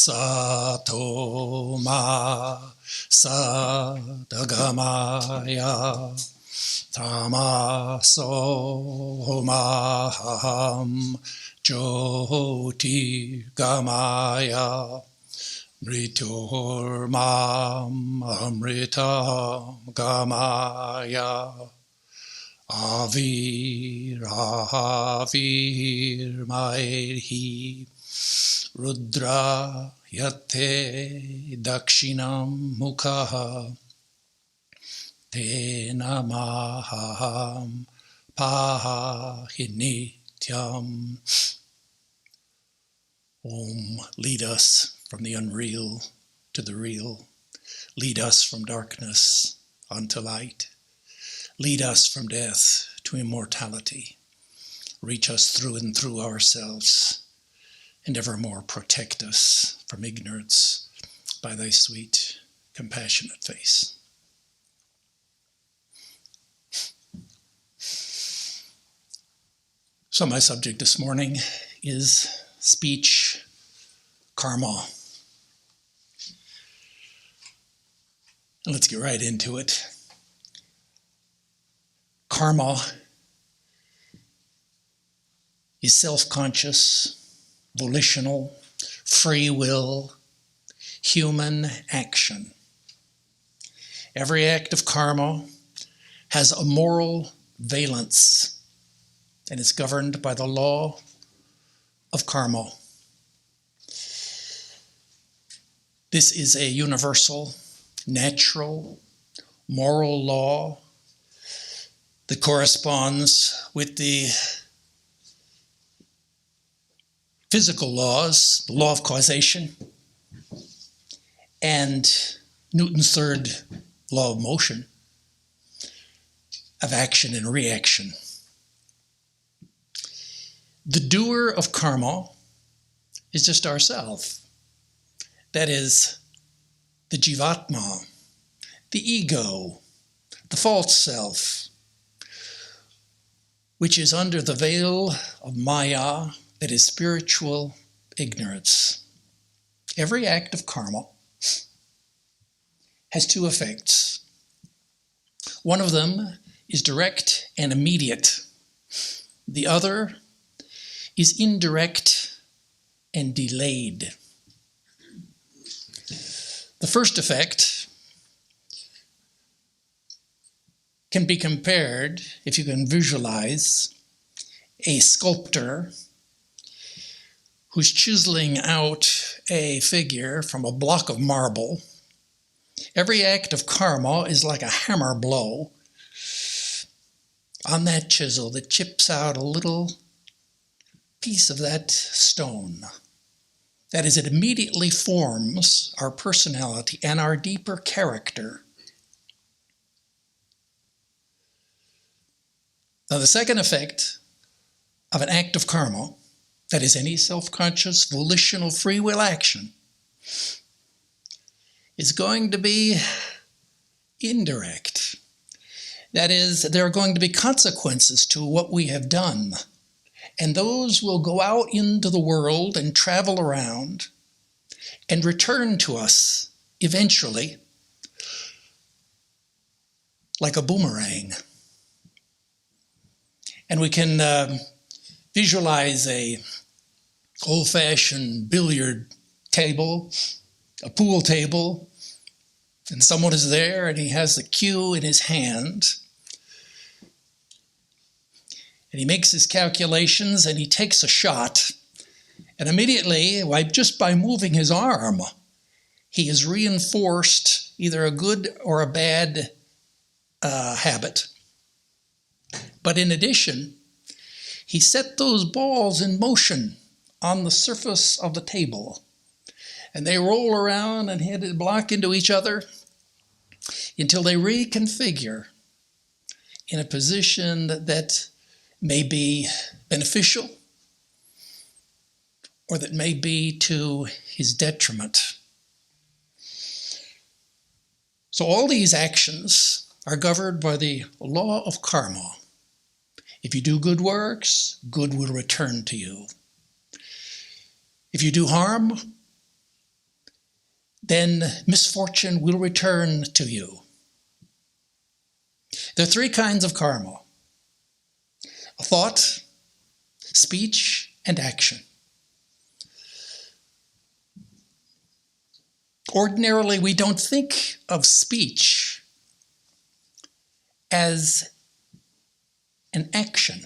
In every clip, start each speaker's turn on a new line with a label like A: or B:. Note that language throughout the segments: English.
A: Asato ma sadagamaya tamaso maham jyoti gamaya mrityurmam amritam gamaya avirmairhi Rudra yate dakshinam mukha te namaham pahinityam. Om, lead us from the unreal to the real. Lead us from darkness unto light. Lead us from death to immortality. Reach us through and through ourselves, and evermore protect us from ignorance by thy sweet, compassionate face. So my subject this morning is speech karma. And let's get right into it. Karma is self-conscious, volitional, free will, human action. Every act of karma has a moral valence and is governed by the law of karma. This is a universal, natural, moral law that corresponds with the physical laws, the law of causation, and Newton's third law of motion, of action and reaction. The doer of karma is just ourself. That is, the jivatma, the ego, the false self, which is under the veil of maya, that is spiritual ignorance. Every act of karma has two effects. One of them is direct and immediate. The other is indirect and delayed. The first effect can be compared, if you can visualize, a sculptor who's chiseling out a figure from a block of marble. Every act of karma is like a hammer blow on that chisel that chips out a little piece of that stone. That is, it immediately forms our personality and our deeper character. Now, the second effect of an act of karma, that is, any self-conscious, volitional, free will action, is going to be indirect. That is, there are going to be consequences to what we have done. And those will go out into the world and travel around and return to us eventually like a boomerang. And we can visualize a old-fashioned billiard table, a pool table, and someone is there and he has the cue in his hand. And he makes his calculations and he takes a shot. And immediately, just by moving his arm, he has reinforced either a good or a bad habit. But in addition, he set those balls in motion on the surface of the table. And they roll around and hit and block into each other until they reconfigure in a position that may be beneficial or that may be to his detriment. So all these actions are governed by the law of karma. If you do good works, good will return to you. If you do harm, then misfortune will return to you. There are three kinds of karma: thought, speech, and action. Ordinarily, we don't think of speech as an action.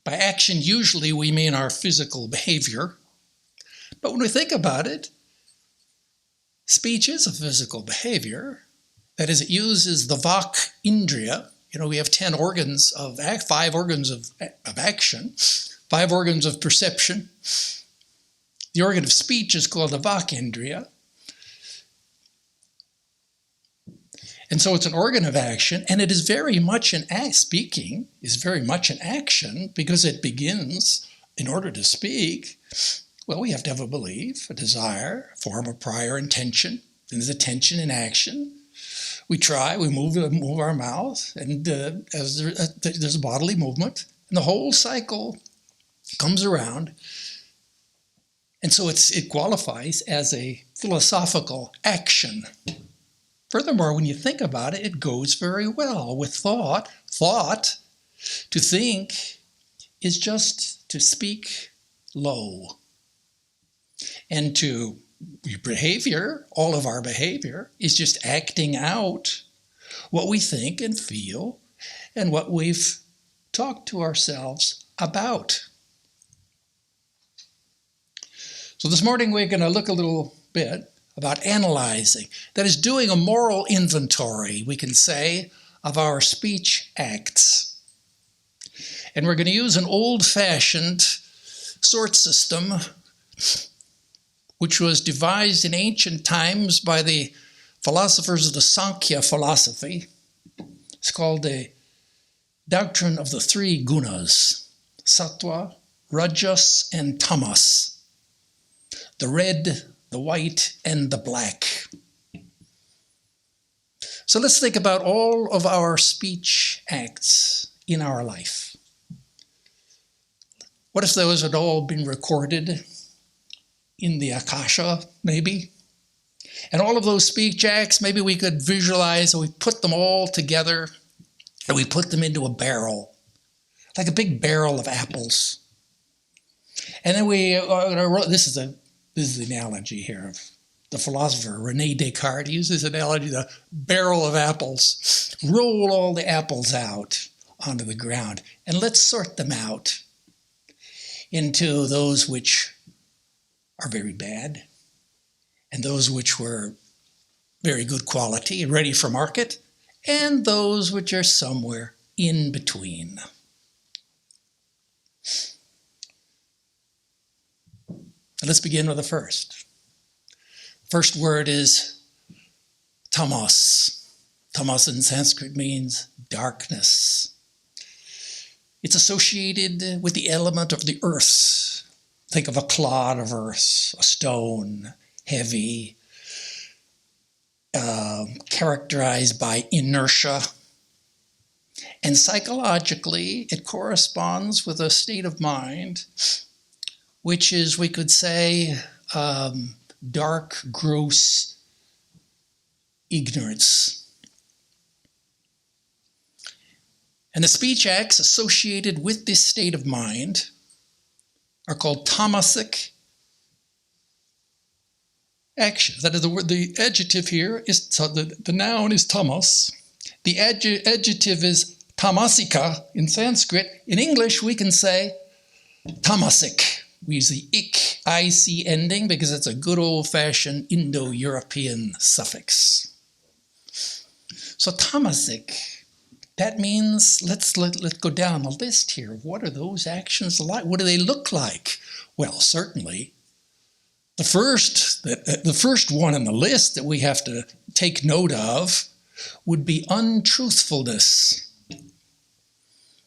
A: By action, usually we mean our physical behavior. But when we think about it, speech is a physical behavior. That is, it uses the vak indriya. We have 10 organs of 5 organs of action, 5 organs of perception. The organ of speech is called the vak indriya. And so it's an organ of action, and it is very much speaking is very much an action, because it begins, in order to speak, well, we have to have a belief, a desire, a form of prior intention. Then there's attention in action. We try, we move our mouth, and there's a bodily movement, and the whole cycle comes around. And so it qualifies as a philosophical action. Furthermore, when you think about it, it goes very well with thought. Thought, to think, is just to speak low. And to your behavior, all of our behavior, is just acting out what we think and feel and what we've talked to ourselves about. So this morning we're going to look a little bit about analyzing, that is, doing a moral inventory, we can say, of our speech acts. And we're going to use an old-fashioned sort system which was devised in ancient times by the philosophers of the Sankhya philosophy. It's called the doctrine of the 3 gunas: sattva, rajas, and tamas. The red, the white, and the black. So let's think about all of our speech acts in our life. What if those had all been recorded in the Akasha, maybe? And all of those speech acts, maybe we could visualize, and we put them all together, and we put them into a barrel, like a big barrel of apples. And then this is the analogy here of the philosopher René Descartes. He uses this analogy, the barrel of apples. Roll all the apples out onto the ground, and let's sort them out into those which are very bad, and those which were very good quality and ready for market, and those which are somewhere in between. Let's begin with the first. First word is tamas. Tamas in Sanskrit means darkness. It's associated with the element of the earth. Think of a clod of earth, a stone, heavy, characterized by inertia. And psychologically, it corresponds with a state of mind which is, we could say, dark, gross ignorance. And the speech acts associated with this state of mind are called tamasic actions. That is the adjective here is, so the noun is tamas. The adjective is tamasika in Sanskrit. In English, we can say tamasic. We use the ic ending because it's a good old-fashioned Indo-European suffix. So tamasic, that means, let's go down the list here. What are those actions like? What do they look like? Well, certainly, the first one on the list that we have to take note of would be untruthfulness.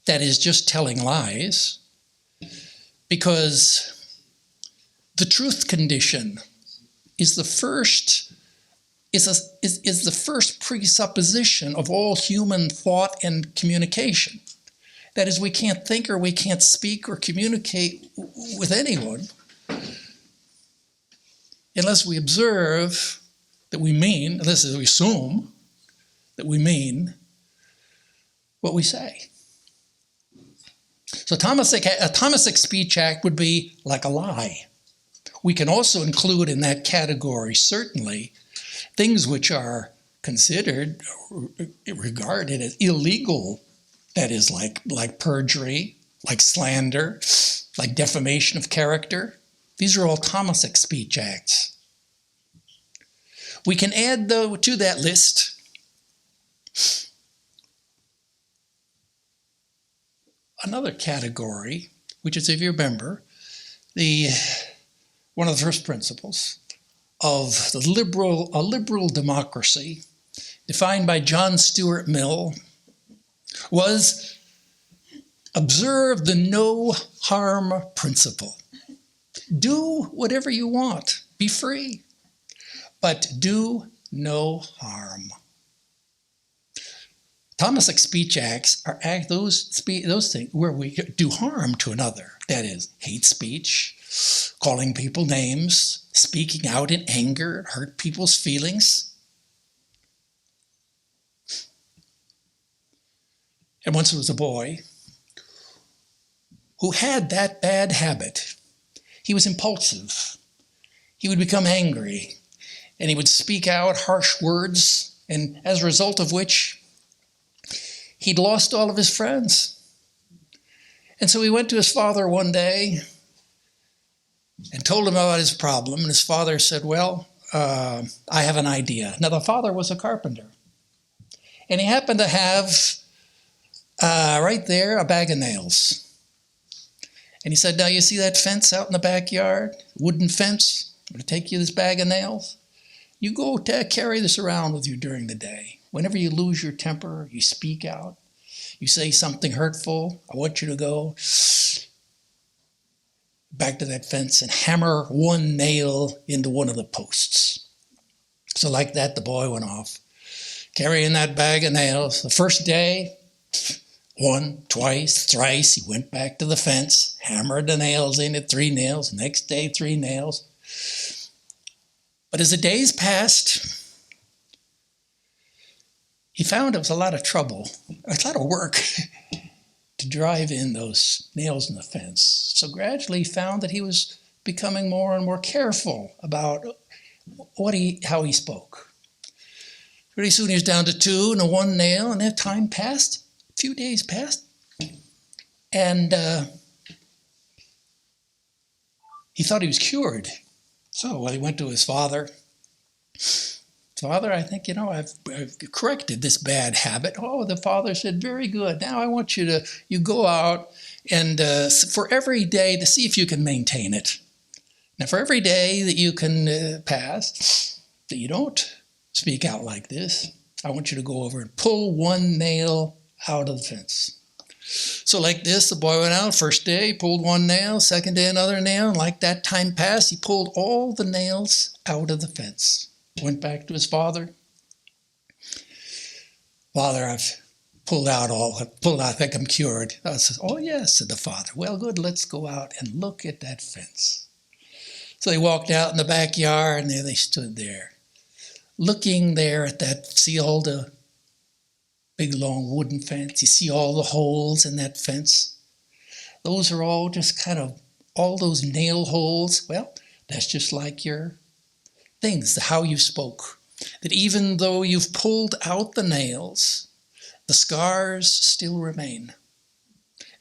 A: That is just telling lies. Because the truth condition is the first presupposition of all human thought and communication. That is, we can't think or we can't speak or communicate with anyone unless we observe that we mean, unless we assume that we mean what we say. So a Thomistic speech act would be like a lie. We can also include in that category, certainly, things which are considered, regarded as illegal, that is like perjury, like slander, like defamation of character. These are all Thomistic speech acts. We can add, though, to that list another category, which is, if you remember, one of the first principles of a liberal democracy, defined by John Stuart Mill, was observe the no harm principle. Do whatever you want. Be free. But do no harm. Thomistic speech acts are those things where we do harm to another. That is, hate speech, calling people names, speaking out in anger, hurt people's feelings. And once there was a boy who had that bad habit. He was impulsive. He would become angry, and he would speak out harsh words, and as a result of which, he'd lost all of his friends. And so he went to his father one day and told him about his problem, and his father said, well, I have an idea. Now, the father was a carpenter, and he happened to have right there a bag of nails. And he said, now you see that fence out in the backyard, wooden fence? I'm going to take you this bag of nails. You go carry this around with you during the day. Whenever you lose your temper, you speak out, you say something hurtful, I want you to go back to that fence and hammer one nail into one of the posts. So like that, the boy went off, carrying that bag of nails. The first day, one, twice, thrice, he went back to the fence, hammered the nails in it, 3 nails. Next day, 3 nails. But as the days passed, he found it was a lot of trouble, a lot of work to drive in those nails in the fence. So gradually he found that he was becoming more and more careful about how he spoke. Pretty soon he was down to 2 and 1 nail, and that time passed. A few days passed, and he thought he was cured. So he went to his father. Father, I think, I've corrected this bad habit. Oh, the father said, very good. Now I want you go out and for every day to see if you can maintain it. Now for every day that you can pass, that you don't speak out like this, I want you to go over and pull 1 nail out of the fence. So like this, the boy went out. First day, pulled 1 nail. Second day, another nail. And like that time passed, he pulled all the nails out of the fence. Went back to his father. Father, I've pulled out, I think I'm cured. I said, oh yes, said the father. Well, good, let's go out and look at that fence. So they walked out in the backyard, and there they stood there, looking there at that, see all the big long wooden fence. You see all the holes in that fence. Those are all just kind of, all those nail holes. Well, that's just like your things, how you spoke. That even though you've pulled out the nails, the scars still remain.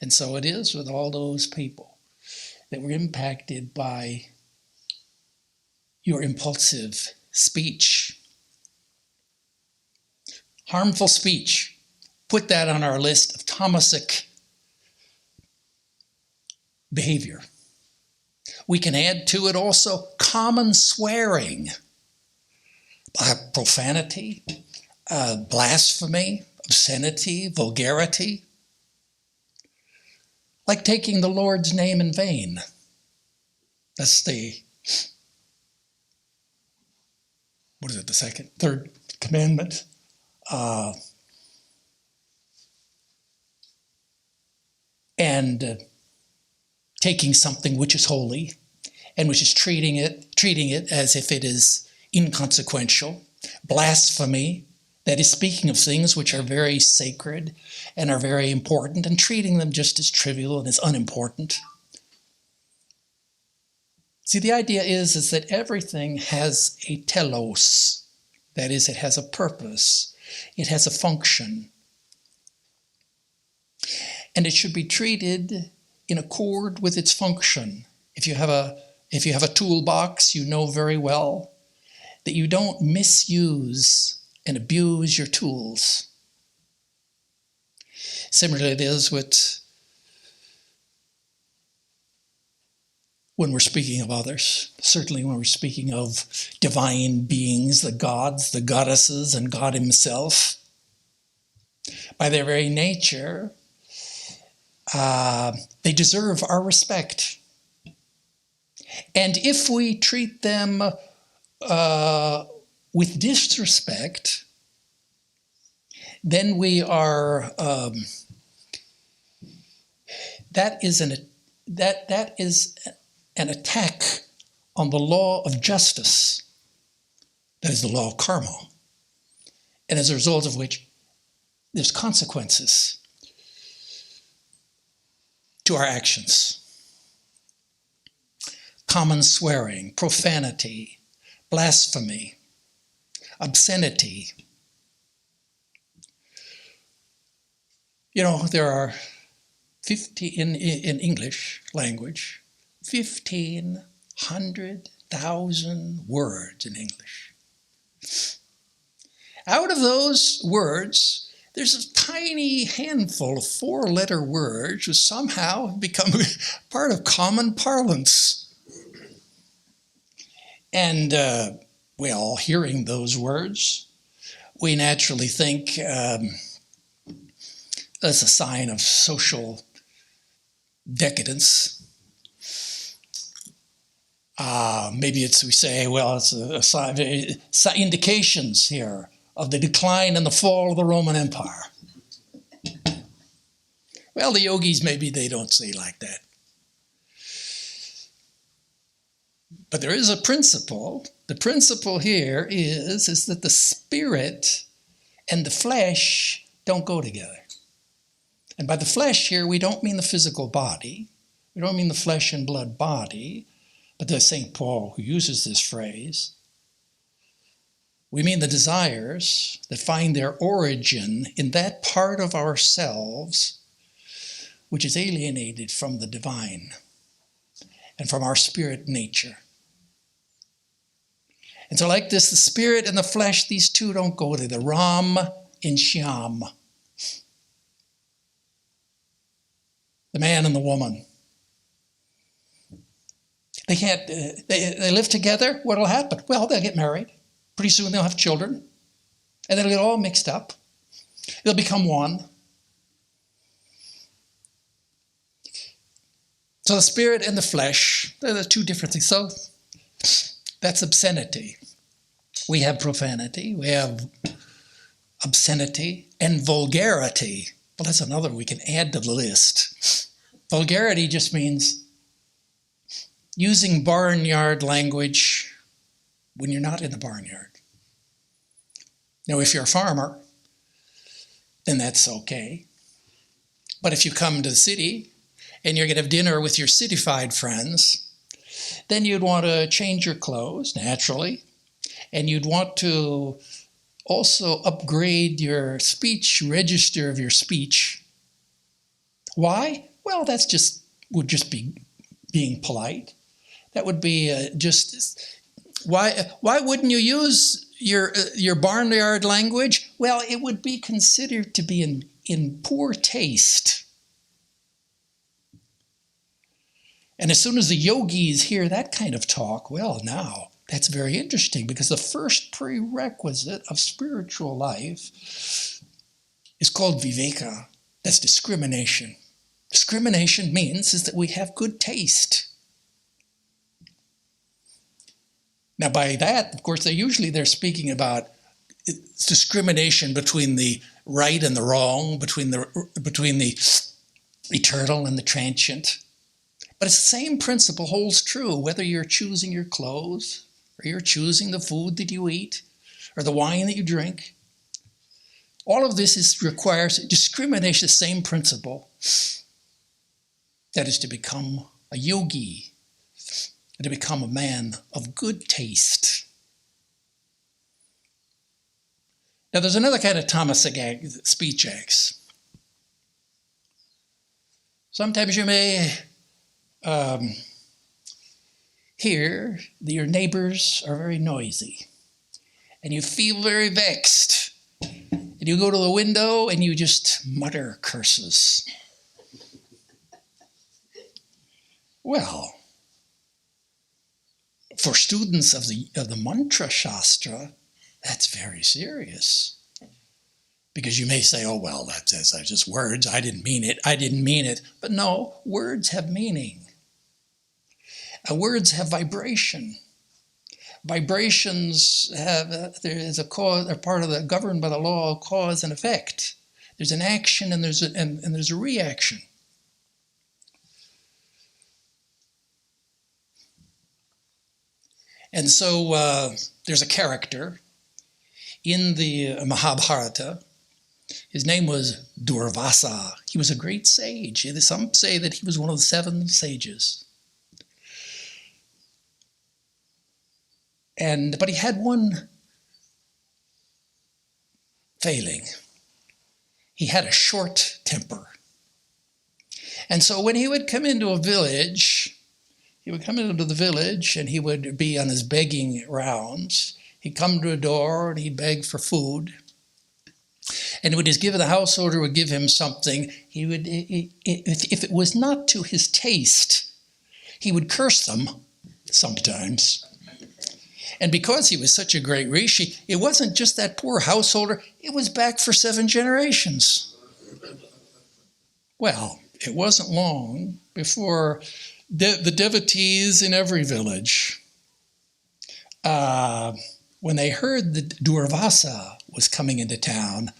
A: And so it is with all those people that were impacted by your impulsive speech. Harmful speech. Put that on our list of Thomistic behavior. We can add to it also common swearing, profanity, blasphemy, obscenity, vulgarity, like taking the Lord's name in vain. That's the third commandment. And taking something which is holy and which is treating it as if it is inconsequential. Blasphemy, that is speaking of things which are very sacred and are very important and treating them just as trivial and as unimportant. See, the idea is that everything has a telos. That is, it has a purpose. It has a function. And it should be treated in accord with its function. If you have a toolbox, you know very well that you don't misuse and abuse your tools. Similarly, it is with when we're speaking of others, certainly when we're speaking of divine beings, the gods, the goddesses, and God himself. By their very nature, they deserve our respect. And if we treat them with disrespect, then we are, that is an attack on the law of justice. That is the law of karma. And as a result of which, there's consequences to our actions. Common swearing, profanity, blasphemy, obscenity. You know, there are 50 in English language, 1,500,000 words in English. Out of those words, there's a tiny handful of 4-letter words which somehow have become part of common parlance. And well, hearing those words, we naturally think that's a sign of social decadence. Maybe we say, well, it's a sign, indications here of the decline and the fall of the Roman Empire. Well, the yogis, maybe they don't say like that. But there is a principle. The principle here is that the spirit and the flesh don't go together. And by the flesh here, we don't mean the physical body. We don't mean the flesh and blood body. But there's St. Paul who uses this phrase. We mean the desires that find their origin in that part of ourselves which is alienated from the divine and from our spirit nature. And so like this, the spirit and the flesh, these two don't go together. Ram and Shyam. The man and the woman. They can't, they live together. What'll happen? Well, they'll get married. Pretty soon they'll have children. And they'll get all mixed up. They'll become one. So the spirit and the flesh, they're the two different things. So that's obscenity. We have profanity. We have obscenity and vulgarity. Well, that's another we can add to the list. Vulgarity just means using barnyard language when you're not in the barnyard. Now, if you're a farmer, then that's okay. But if you come to the city and you're going to have dinner with your cityfied friends, then you'd want to change your clothes, naturally, and you'd want to also upgrade your speech, register of your speech. Why? Well, would just be being polite. That would be why wouldn't you use your barnyard language? Well, it would be considered to be in poor taste. And as soon as the yogis hear that kind of talk, well, now that's very interesting, because the first prerequisite of spiritual life is called viveka. That's discrimination. Discrimination means is that we have good taste. Now, by that, of course, they're speaking about discrimination between the right and the wrong, between the eternal and the transient. But it's the same principle holds true whether you're choosing your clothes or you're choosing the food that you eat or the wine that you drink. All of this requires discrimination, the same principle. That is to become a yogi, and to become a man of good taste. Now there's another kind of tamasic speech acts. Sometimes you may hear that your neighbors are very noisy, and you feel very vexed, and you go to the window and you just mutter curses. Well, for students of the mantra shastra, that's very serious. Because you may say, oh, well, that's just words. I didn't mean it. But no, words have meaning. Words have vibration. Vibrations have, there is a cause, they're part of the, governed by the law of cause and effect. There's an action and there's a reaction. And so there's a character in the Mahabharata. His name was Durvasa. He was a great sage. Some say that he was one of the 7 sages. But he had one failing. He had a short temper. And so when he would come into a village, and he would be on his begging rounds. He'd come to a door and he'd beg for food. And when the householder would give him something, if it was not to his taste, he would curse them sometimes. And because he was such a great rishi, it wasn't just that poor householder, it was back for 7 generations. Well, it wasn't long before the devotees in every village, when they heard that Durvasa was coming into town,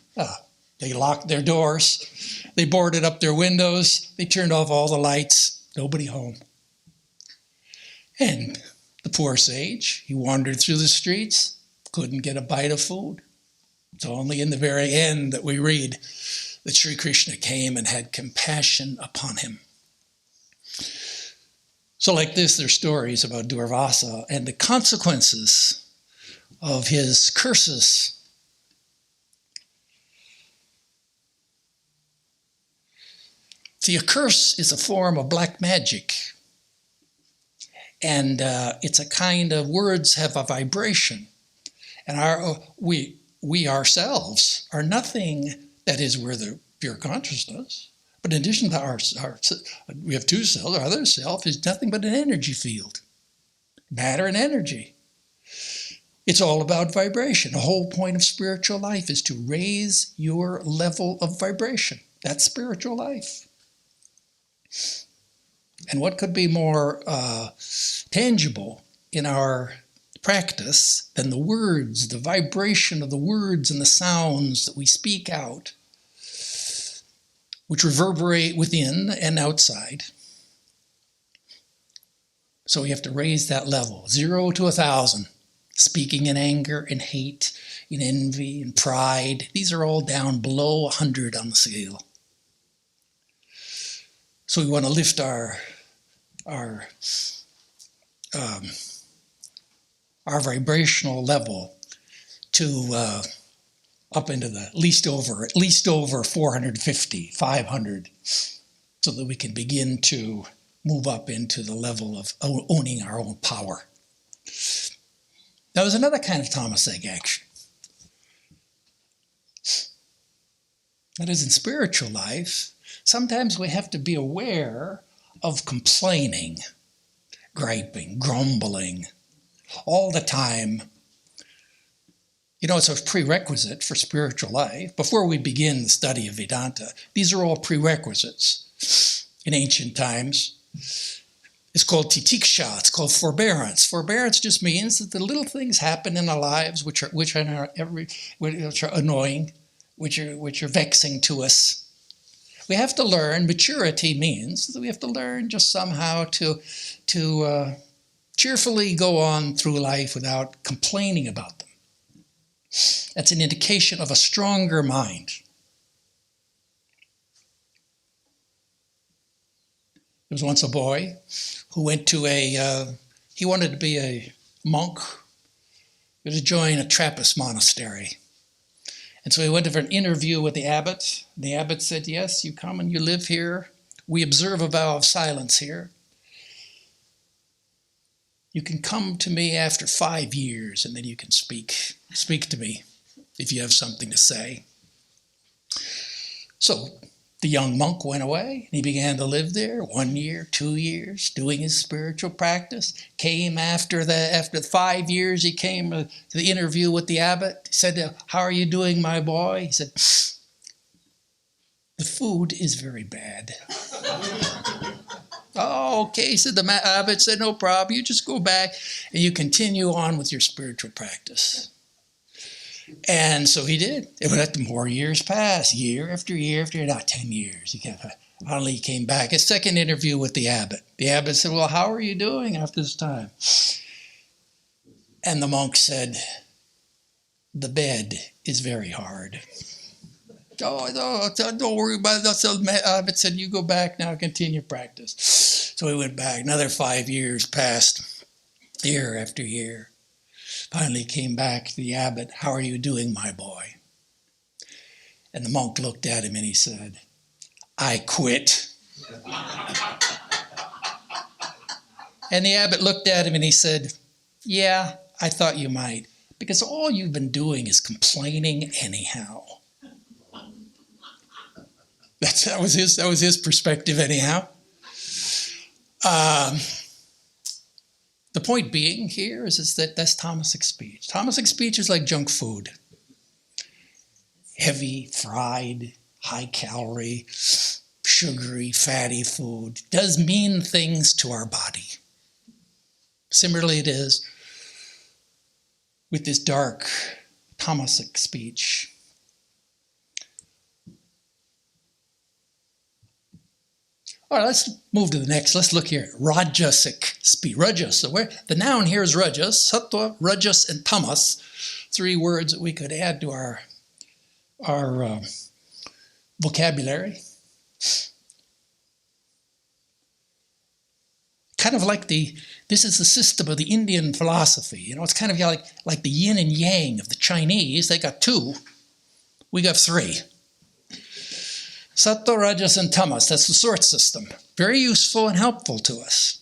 A: they locked their doors, they boarded up their windows, they turned off all the lights, nobody home. And the poor sage, he wandered through the streets, couldn't get a bite of food. It's only in the very end that we read that Sri Krishna came and had compassion upon him. So like this, there's stories about Durvasa and the consequences of his curses. See, a curse is a form of black magic. And it's a kind of, words have a vibration. And we ourselves are nothing that is we're the pure consciousness. But in addition to we have 2 cells. Our other self is nothing but an energy field. Matter and energy. It's all about vibration. The whole point of spiritual life is to raise your level of vibration. That's spiritual life. And what could be more tangible in our practice than the words, the vibration of the words and the sounds that we speak out, which reverberate within and outside. So we have to raise that level, 0 to 1,000. Speaking in anger, in hate, in envy, in pride. These are all down below 100 on the scale. So we want to lift our vibrational level to up into the at least over 450, 500, so that we can begin to move up into the level of owning our own power. Now, there's another kind of tamasic action. That is, in spiritual life, sometimes we have to be aware of complaining, griping, grumbling, all the time. You know, it's a prerequisite for spiritual life. Before we begin the study of Vedanta, these are all prerequisites. In ancient times, it's called titiksha, it's called forbearance. Forbearance just means that the little things happen in our lives which are annoying, which are vexing to us. We have to learn. Maturity means that we have to learn just somehow to cheerfully go on through life without complaining about them. That's an indication of a stronger mind. There was once a boy who went to he wanted to be a monk. He was to join a Trappist monastery. And so he went for an interview with the abbot. The abbot said, yes, you come and you live here. We observe a vow of silence here. You can come to me after 5 years, and then you can speak to me if you have something to say. So the young monk went away, and he began to live there 1 year, 2 years, doing his spiritual practice. Came after 5 years, he came to the interview with the abbot. He said, how are you doing, my boy? He said, the food is very bad. Oh, okay, said the abbot. Said, no problem. You just go back and you continue on with your spiritual practice. And so he did. It would have to more years pass, year after year after year, not 10 years. Finally, he came back. A second interview with the abbot. The abbot said, well, how are you doing after this time? And the monk said, the bed is very hard. Oh, no, don't worry about it. So the abbot said, you go back now, continue practice. So he went back. Another 5 years passed, year after year. Finally came back to the abbot. How are you doing, my boy? And the monk looked at him and he said, I quit. And the abbot looked at him and he said, yeah, I thought you might, because all you've been doing is complaining anyhow. That was his perspective anyhow. The point being here is that that's Tamasic speech. Tamasic speech is like junk food. Heavy, fried, high calorie, sugary, fatty food does mean things to our body. Similarly, it is with this dark Tamasic speech. All right, let's move to the next. Let's look here. Rajasic speech. Rajas. So the noun here is rajas, sattva, rajas, and tamas. 3 words that we could add to our vocabulary. Kind of like this is the system of the Indian philosophy. You know, it's kind of like the yin and yang of the Chinese. They got 2. We got 3. Sattva, Rajas, and Tamas, that's the sort system. Very useful and helpful to us.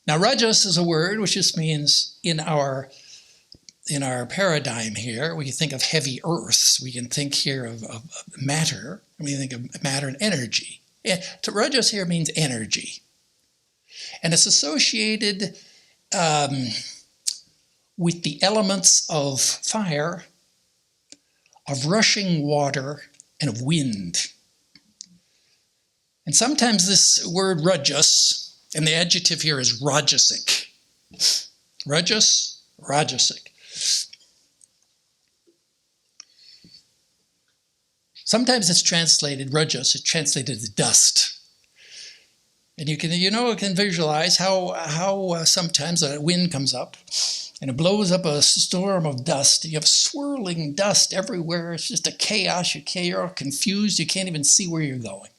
A: Now, Rajas is a word which just means in our paradigm here, we can think of heavy earths. We can think here of matter. We think of matter and energy. Rajas here means energy. And it's associated with the elements of fire, of rushing water, and of wind. And sometimes this word rajas, and the adjective here is rajasic. Rajas, rajasic. Sometimes it's translated rajas, it's translated as dust. And you can visualize how sometimes a wind comes up and it blows up a storm of dust. You have swirling dust everywhere. It's just a chaos. You're all confused. You can't even see where you're going.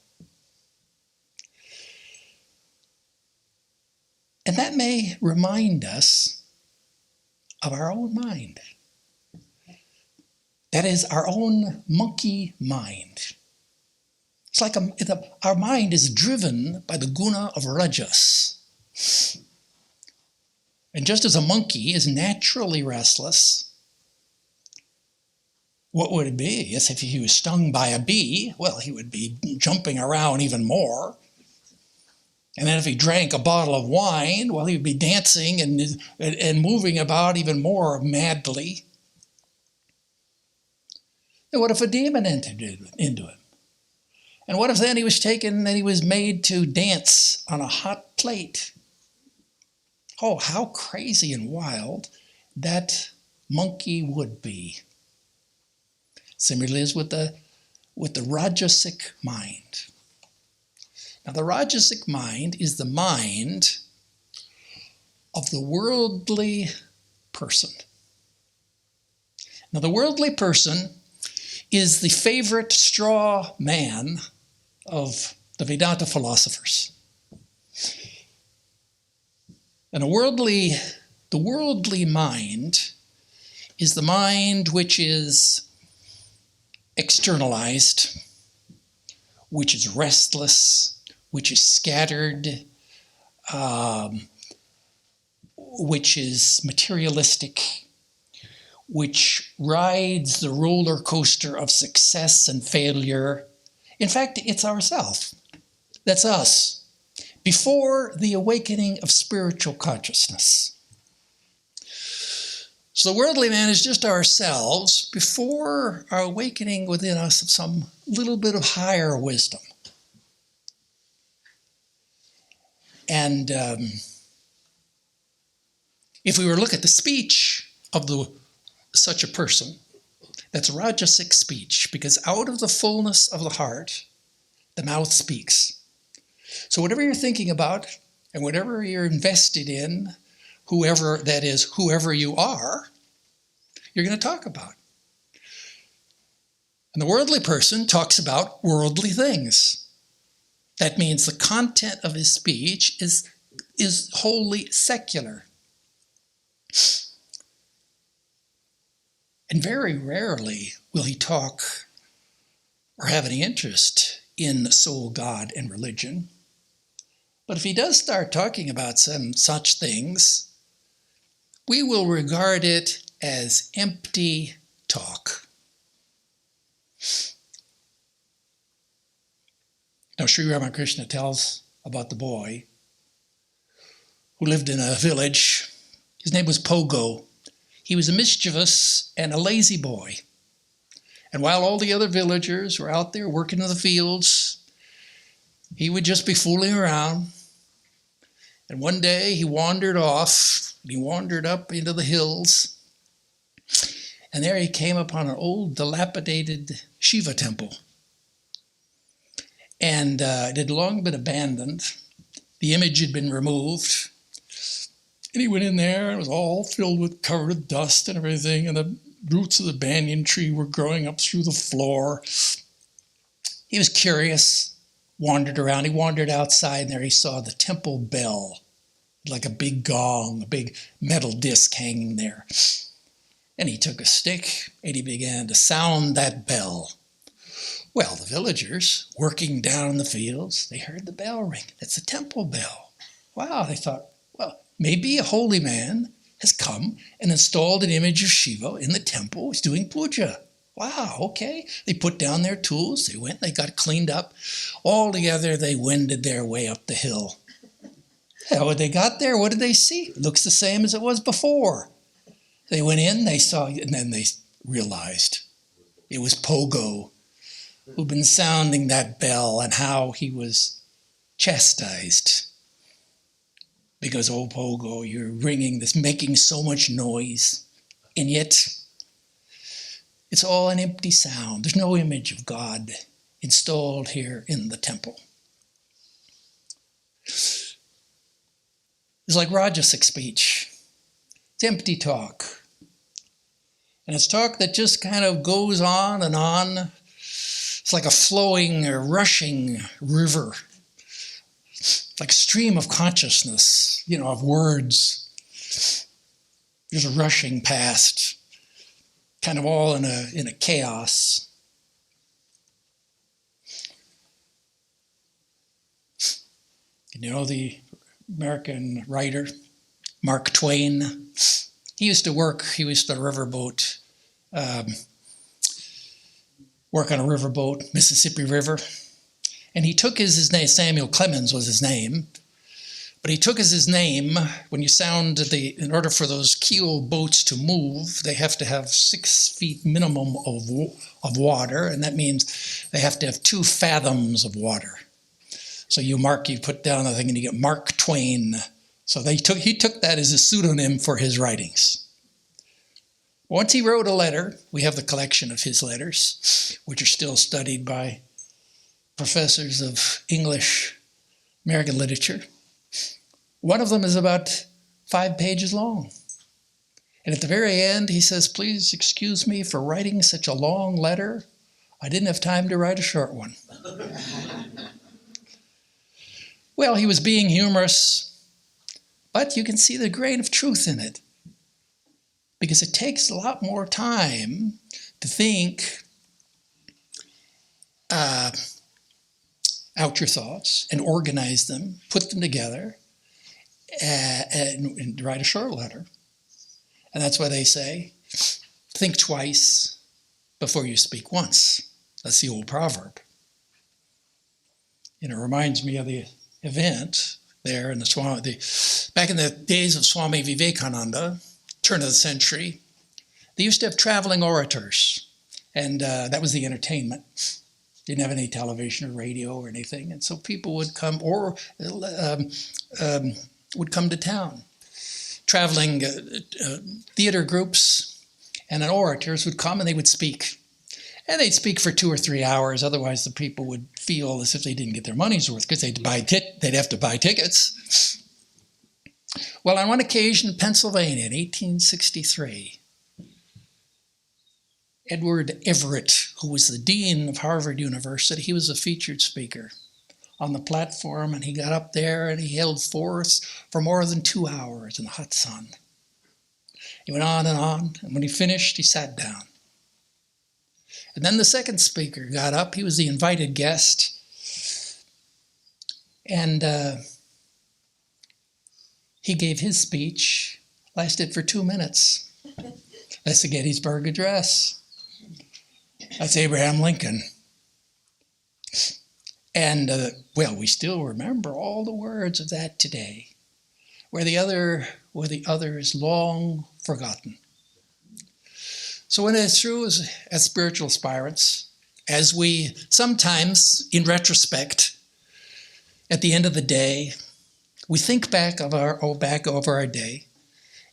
A: And that may remind us of our own mind. That is our own monkey mind. It's like our mind is driven by the guna of rajas. And just as a monkey is naturally restless, what would it be? Yes, if he was stung by a bee, well, he would be jumping around even more. And then if he drank a bottle of wine, well, he would be dancing and moving about even more madly. And what if a demon entered into him? And what if then he was taken and he was made to dance on a hot plate? Oh, how crazy and wild that monkey would be. Similarly as with the with the Rajasic mind. Now, the Rajasic mind is the mind of the worldly person. Now, the worldly person is the favorite straw man of the Vedanta philosophers. And the worldly mind is the mind which is externalized, which is restless, which is scattered, which is materialistic, which rides the roller coaster of success and failure. In fact, it's ourself. That's us. Before the awakening of spiritual consciousness. So the worldly man is just ourselves before our awakening within us of some little bit of higher wisdom. And if we were to look at the speech of such a person, that's Rajasic speech, because out of the fullness of the heart, the mouth speaks. So whatever you're thinking about and whatever you're invested in, whoever that is, whoever you are, you're going to talk about. And the worldly person talks about worldly things. That means the content of his speech is wholly secular. And very rarely will he talk or have any interest in soul, God, and religion. But if he does start talking about some such things, we will regard it as empty talk. Now, Sri Ramakrishna tells about the boy who lived in a village. His name was Pogo. He was a mischievous and a lazy boy. And while all the other villagers were out there working in the fields, he would just be fooling around. And one day he wandered off. He wandered up into the hills. And there he came upon an old dilapidated Shiva temple. And it had long been abandoned. The image had been removed. And he went in there and it was all covered with dust and everything. And the roots of the banyan tree were growing up through the floor. He was curious, wandered around. He wandered outside and there he saw the temple bell, like a big gong, a big metal disc hanging there. And he took a stick and he began to sound that bell. Well, the villagers working down in the fields, they heard the bell ring. It's a temple bell. Wow, they thought, well, maybe a holy man has come and installed an image of Shiva in the temple. He's doing puja. Wow, okay. They put down their tools. They went, they got cleaned up. All together, they wended their way up the hill. Yeah, when they got there, what did they see? It looks the same as it was before. They went in, they saw, and then they realized it was Pogo who'd been sounding that bell and how he was chastised. Because, oh, Pogo, you're ringing this, making so much noise, and yet it's all an empty sound. There's no image of God installed here in the temple. It's like Rajasic speech. It's empty talk. And it's talk that just kind of goes on and on. It's like a flowing or rushing river. Like a stream of consciousness, of words. Just rushing past, kind of all in a chaos. The American writer, Mark Twain, he used to riverboat, work on a riverboat, Mississippi River. And he took his name, Samuel Clemens was his name, but he took as his name, when you sound in order for those keel boats to move, they have to have 6 feet minimum of water, and that means they have to have 2 fathoms of water. So you put down a thing and you get Mark Twain. So he took that as a pseudonym for his writings. Once he wrote a letter, we have the collection of his letters, which are still studied by professors of English American literature. One of them is about 5 pages long. And at the very end, he says, "Please excuse me for writing such a long letter. I didn't have time to write a short one." Well, he was being humorous, but you can see the grain of truth in it. Because it takes a lot more time to think out your thoughts and organize them, put them together, and write a short letter. And that's why they say, think twice before you speak once. That's the old proverb. And it reminds me of the event there in back in the days of Swami Vivekananda, turn of the century. They used to have traveling orators, and that was the entertainment. Didn't have any television or radio or anything, and so people would come would come to town. Traveling theater groups and orators would come and they would speak. And they'd speak for 2 or 3 hours. Otherwise, the people would feel as if they didn't get their money's worth because they'd have to buy tickets. Well, on one occasion in Pennsylvania in 1863, Edward Everett, who was the dean of Harvard University, he was a featured speaker on the platform, and he got up there and he held forth for more than 2 hours in the hot sun. He went on, and when he finished, he sat down. And then the second speaker got up. He was the invited guest, and he gave his speech, lasted for 2 minutes. That's the Gettysburg Address. That's Abraham Lincoln. And, we still remember all the words of that today, where the other is long forgotten. So when it's true as spiritual aspirants, as we sometimes, in retrospect, at the end of the day, we think back over our day,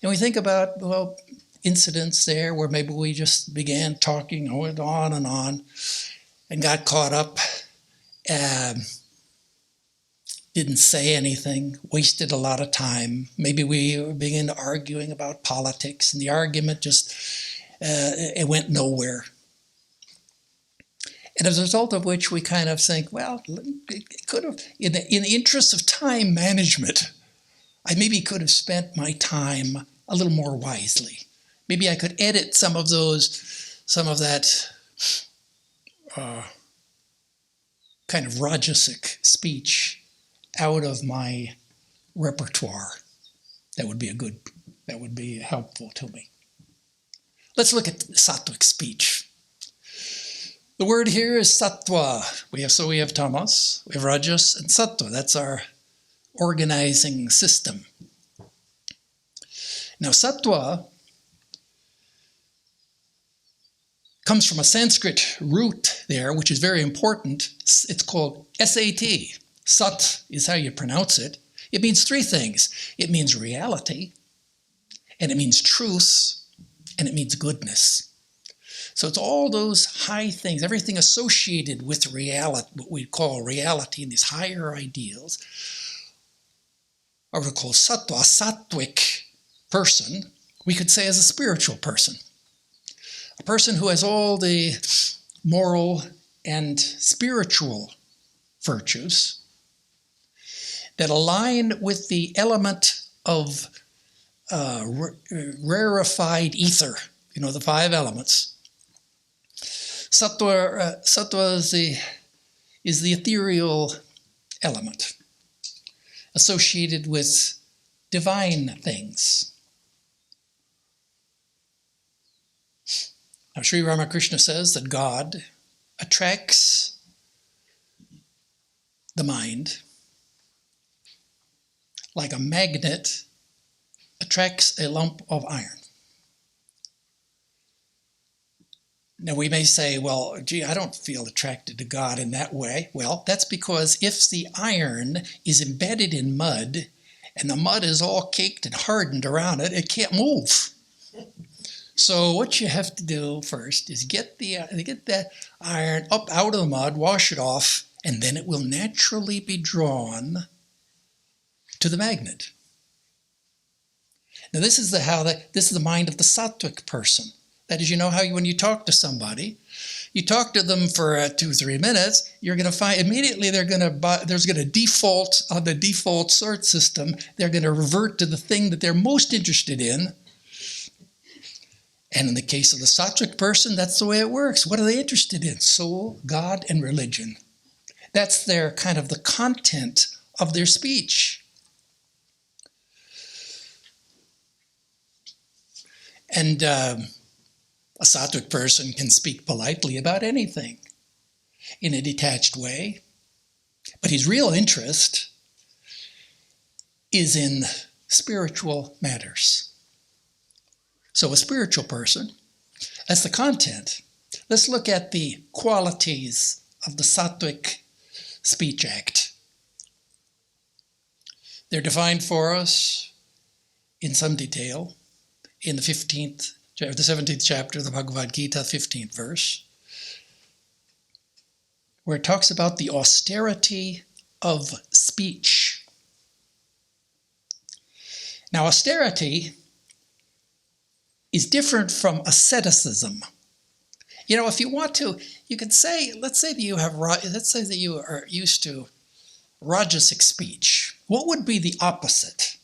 A: and we think about, incidents there where maybe we just began talking, went on, and got caught up, didn't say anything, wasted a lot of time. Maybe we began arguing about politics, and the argument just it went nowhere. And as a result of which we kind of think, it could have, in the interest of time management, I maybe could have spent my time a little more wisely. Maybe I could edit some of that kind of rajasic speech out of my repertoire. That would be helpful to me. Let's look at sattvic speech. The word here is sattva. We have tamas, we have rajas, and sattva. That's our organizing system. Now, sattva comes from a Sanskrit root there, which is very important. It's called SAT. Sat is how you pronounce it. It means 3 things. It means reality, and it means truth, and it means goodness. So it's all those high things, everything associated with reality, what we call reality and these higher ideals, are called sattva. A sattvic person, we could say, is a spiritual person. A person who has all the moral and spiritual virtues that align with the element of rarefied ether, the 5 elements. Sattva is the ethereal element associated with divine things. Now, Sri Ramakrishna says that God attracts the mind like a magnet attracts a lump of iron. Now, we may say, I don't feel attracted to God in that way. Well, that's because if the iron is embedded in mud and the mud is all caked and hardened around it, it can't move. So what you have to do first is get that iron up out of the mud, wash it off, and then it will naturally be drawn to the magnet. Now this is the mind of the sattvic person. That is, you know how when you talk to somebody, you talk to them for 2-3 minutes, you're going to find immediately there's going to default on the default sort system. They're going to revert to the thing that they're most interested in. And in the case of the sattvic person, that's the way it works. What are they interested in? Soul, God, and religion. That's their kind of the content of their speech. And a sattvic person can speak politely about anything in a detached way, but his real interest is in spiritual matters. So a spiritual person, that's the content. Let's look at the qualities of the sattvic speech act. They're defined for us in some detail in the 17th chapter of the Bhagavad Gita, 15th verse, where it talks about the austerity of speech. Now, austerity is different from asceticism. You know, if you want to, you can say, let's say that you are used to rajasic speech. What would be the opposite?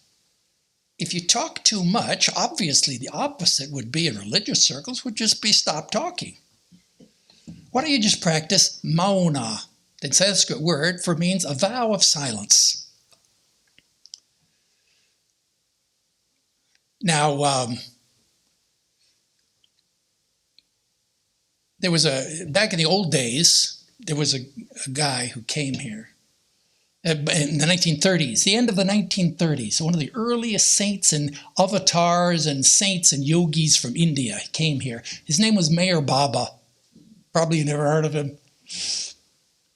A: If you talk too much, obviously the opposite would be in religious circles would just be stop talking. Why don't you just practice mauna? The Sanskrit word for means a vow of silence. Now, back in the old days, there was a guy who came here in the 1930s, the end of the 1930s, one of the earliest saints and avatars and saints and yogis from India. He came here. His name was Meher Baba. Probably you never heard of him.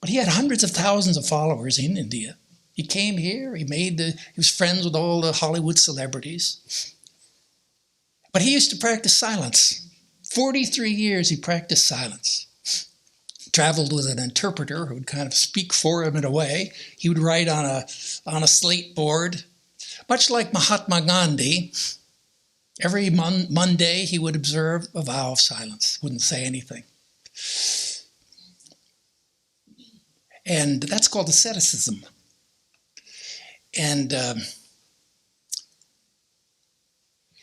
A: But he had hundreds of thousands of followers in India. He came here, he was friends with all the Hollywood celebrities. But he used to practice silence. 43 years he practiced silence. Traveled with an interpreter who would kind of speak for him in a way. He would write on a slate board. Much like Mahatma Gandhi, every Monday he would observe a vow of silence, wouldn't say anything. And that's called asceticism. And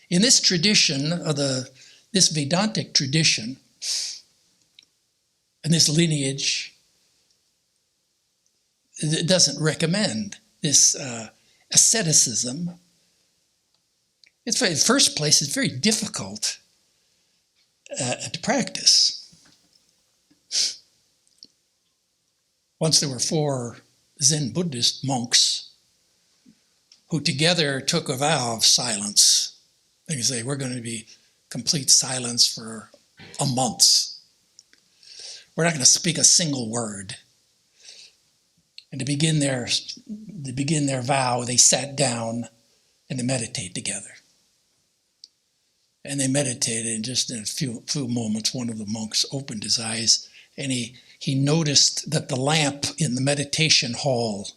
A: in this tradition, this Vedantic tradition, and this lineage, it doesn't recommend this asceticism. In the first place, it's very difficult to practice. Once there were 4 Zen Buddhist monks who together took a vow of silence. They can say, we're going to be complete silence for a month. We're not going to speak a single word. And to begin their vow, they sat down and they meditated together. And they meditated, and just in a few moments, one of the monks opened his eyes, and he noticed that the lamp in the meditation hall,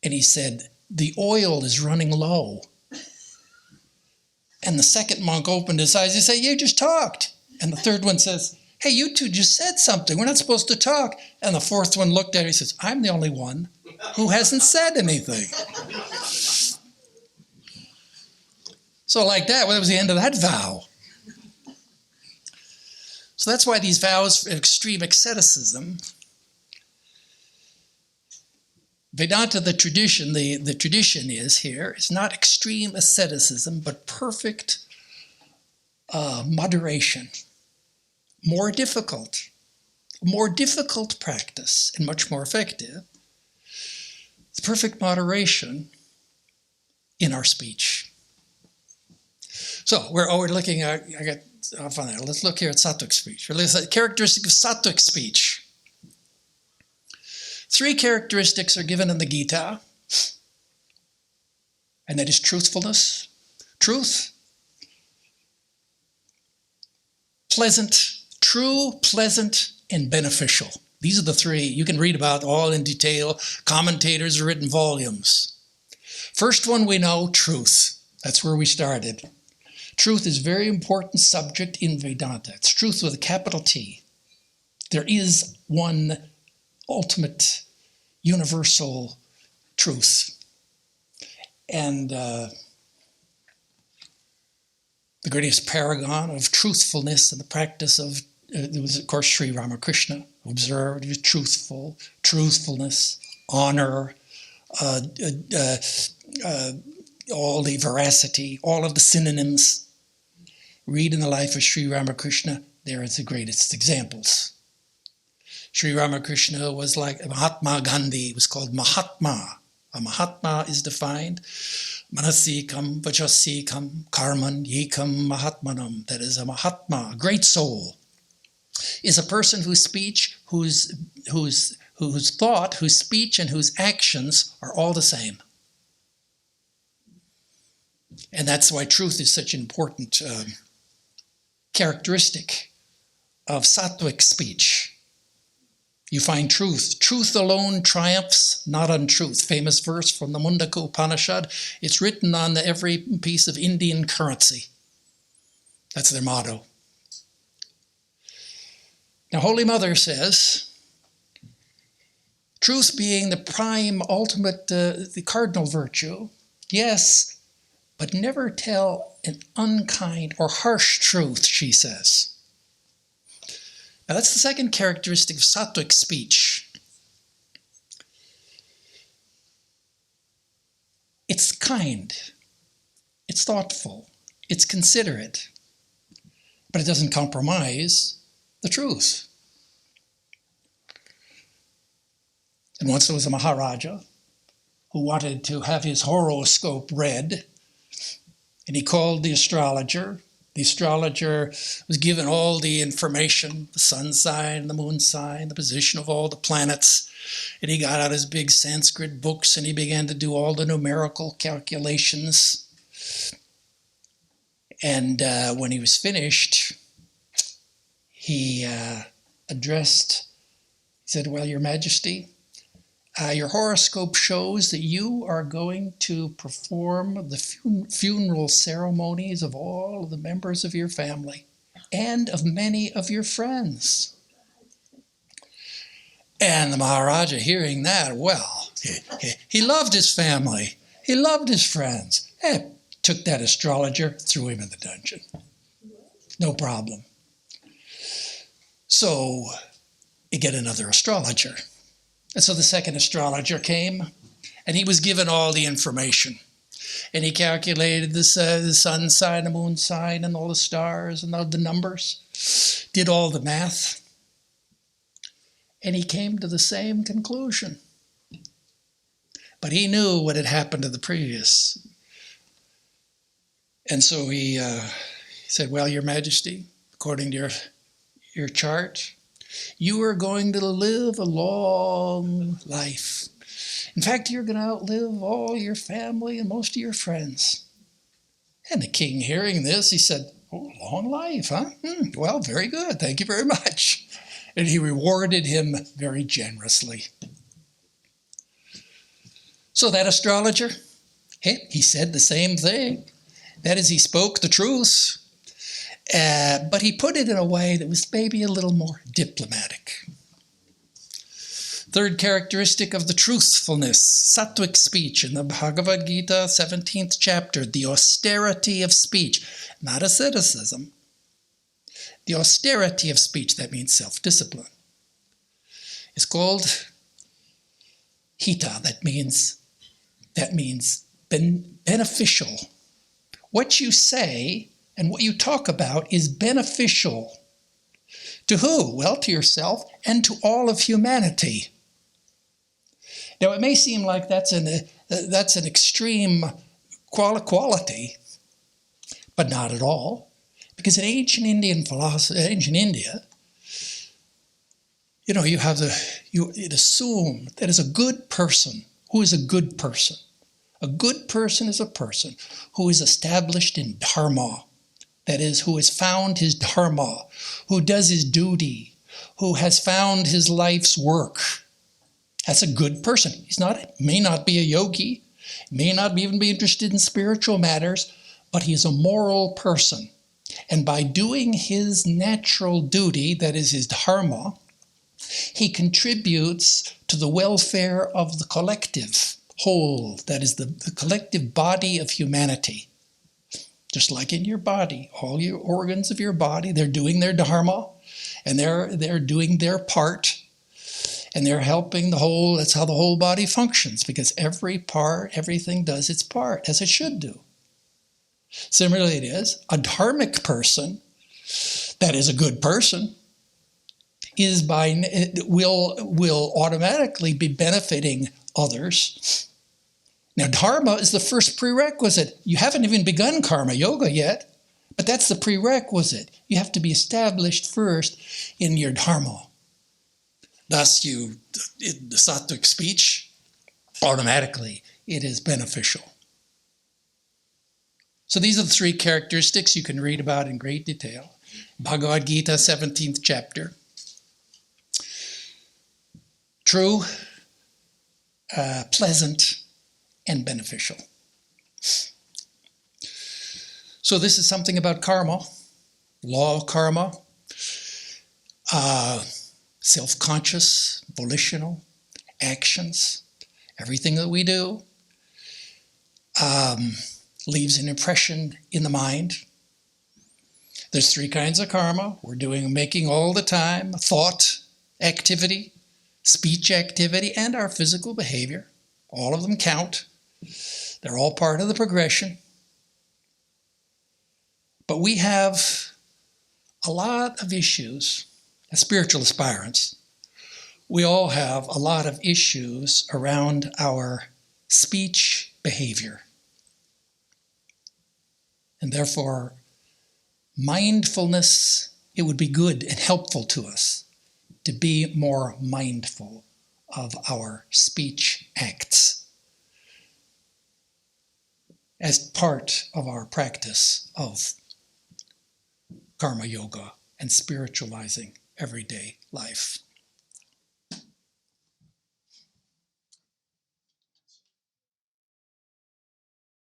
A: and he said, the oil is running low. And the second monk opened his eyes. He said, you just talked. And the third one says, hey, you two just said something. We're not supposed to talk. And the fourth one looked at him. He says, I'm the only one who hasn't said anything. So like that was the end of that vow. So that's why these vows of extreme asceticism, Vedanta, the tradition is not extreme asceticism, but perfect moderation. More difficult practice, and much more effective. It's perfect moderation in our speech. So we're looking at, I got off on that. Let's look here at sattvic speech. Let's look at characteristics of sattvic speech. 3 characteristics are given in the Gita, and that is truthfulness, truth, pleasant, true, pleasant, and beneficial. These are the three. You can read about all in detail. Commentators have written volumes. First one we know, truth. That's where we started. Truth is a very important subject in Vedanta. It's truth with a capital T. There is one ultimate, universal truth. And the greatest paragon of truthfulness and the practice of, there was, of course, Sri Ramakrishna, who observed, he was truthful, truthfulness, honor, all the veracity, all of the synonyms. Read in the life of Sri Ramakrishna, there is the greatest examples. Sri Ramakrishna was like Mahatma Gandhi, was called Mahatma. A Mahatma is defined, Manasikam, Vachasikam, Karman, Yekam, Mahatmanam. That is a Mahatma, a great soul, is a person whose speech, whose thought, whose speech, and whose actions are all the same. And that's why truth is such an important characteristic of sattvic speech. You find truth. Truth alone triumphs, not untruth. Famous verse from the Mundaka Upanishad. It's written on every piece of Indian currency. That's their motto. Now, Holy Mother says, truth being the prime, ultimate, the cardinal virtue, yes, but never tell an unkind or harsh truth, she says. Now, that's the second characteristic of sattvic speech. It's kind, it's thoughtful, it's considerate, but it doesn't compromise the truth. And once there was a Maharaja who wanted to have his horoscope read, and he called the astrologer. The astrologer was given all the information, the sun sign, the moon sign, the position of all the planets. And he got out his big Sanskrit books and he began to do all the numerical calculations. And when he was finished, he said, well, Your Majesty, your horoscope shows that you are going to perform the funeral ceremonies of all of the members of your family and of many of your friends. And the Maharaja, hearing that, well, he loved his family. He loved his friends. And took that astrologer, threw him in the dungeon. No problem. So you get another astrologer. And so the second astrologer came, and he was given all the information. And he calculated the sun sign, the moon sign, and all the stars, and all the numbers, did all the math. And he came to the same conclusion. But he knew what had happened to the previous. And so he said, well, Your Majesty, according to your chart, you are going to live a long life. In fact, you're going to outlive all your family and most of your friends. And the king, hearing this, he said, oh, long life, huh? Well, very good. Thank you very much. And he rewarded him very generously. So that astrologer, he said the same thing. That is, he spoke the truth. But he put it in a way that was maybe a little more diplomatic. Third characteristic of the truthfulness, sattvic speech in the Bhagavad Gita, 17th chapter, the austerity of speech, not asceticism. The austerity of speech, that means self-discipline. It's called hita, that means beneficial. What you say and what you talk about is beneficial. To who? Well, to yourself and to all of humanity. Now, it may seem like that's an extreme quality, but not at all. Because in ancient Indian philosophy, ancient India, you'd assume that is a good person. Who is a good person? A good person is a person who is established in dharma. That is, who has found his dharma, who does his duty, who has found his life's work. That's a good person. May not be a yogi, may not even be interested in spiritual matters, but he is a moral person. And by doing his natural duty, that is his dharma, he contributes to the welfare of the collective whole, that is the collective body of humanity. Just like in your body, all your organs of your body, they're doing their dharma, and they're doing their part, and they're helping the whole. That's how the whole body functions, because everything does its part, as it should do. Similarly, it is a dharmic person, that is a good person, will automatically be benefiting others. Now, dharma is the first prerequisite. You haven't even begun karma yoga yet, but that's the prerequisite. You have to be established first in your dharma. Thus, the sattvic speech, automatically, it is beneficial. So these are the three characteristics you can read about in great detail. Bhagavad Gita, 17th chapter. True, pleasant, and beneficial. So this is something about karma, law of karma, self-conscious, volitional actions. Everything that we do leaves an impression in the mind. There's three kinds of karma. We're making all the time: thought activity, speech activity, and our physical behavior. All of them count. They're all part of the progression. But we have a lot of issues. As spiritual aspirants, we all have a lot of issues around our speech behavior. And therefore, mindfulness, it would be good and helpful to us to be more mindful of our speech acts as part of our practice of karma yoga and spiritualizing everyday life.